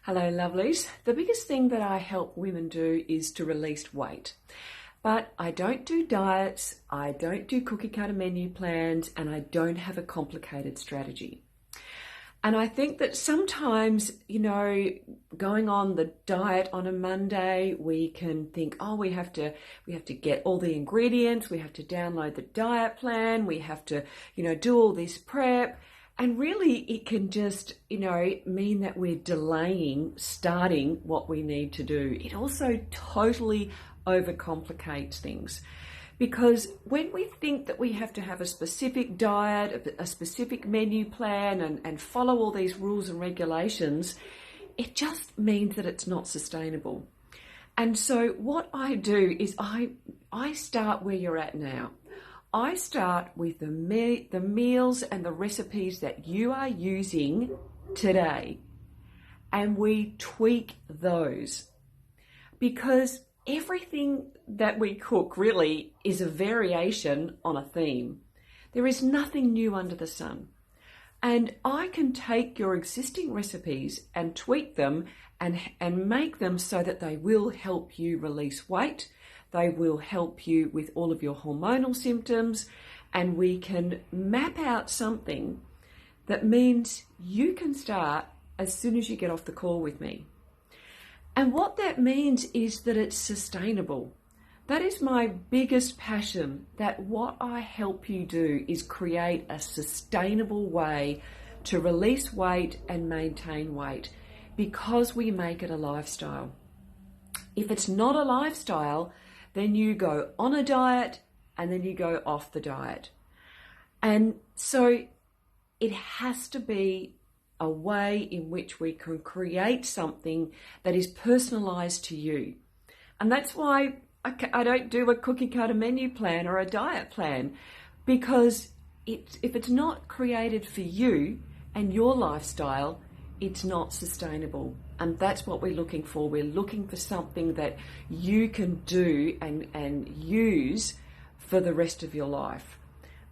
Hello, lovelies. The biggest thing that I help women do is to release weight. But I don't do diets, I don't do cookie cutter menu plans, and I don't have a complicated strategy. And I think that sometimes, going on the diet on a Monday, we can think, oh, we have to get all the ingredients, we have to download the diet plan, we have to, do all this prep. And really, it can just, mean that we're delaying starting what we need to do. It also totally overcomplicates things. Because when we think that we have to have a specific diet, a specific menu plan, and follow all these rules and regulations, it just means that it's not sustainable. And so what I do is I start where you're at now. I start with the meals and the recipes that you are using today, and we tweak those, because everything that we cook really is a variation on a theme. There is nothing new under the sun. And I can take your existing recipes and tweak them and make them so that they will help you release weight. They will help you with all of your hormonal symptoms, and we can map out something that means you can start as soon as you get off the call with me. And what that means is that it's sustainable. That is my biggest passion, that what I help you do is create a sustainable way to release weight and maintain weight, because we make it a lifestyle. If it's not a lifestyle, then you go on a diet and then you go off the diet. And so it has to be a way in which we can create something that is personalised to you. And that's why I don't do a cookie cutter menu plan or a diet plan, because if it's not created for you and your lifestyle, it's not sustainable. And that's what we're looking for. We're looking for something that you can do and use for the rest of your life.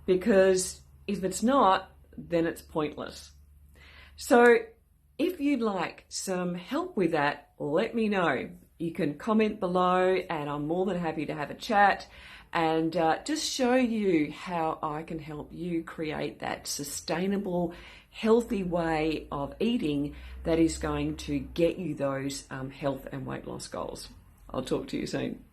Because if it's not, then it's pointless. So if you'd like some help with that, let me know. You can comment below and I'm more than happy to have a chat and just show you how I can help you create that sustainable, healthy way of eating that is going to get you those health and weight loss goals. I'll talk to you soon.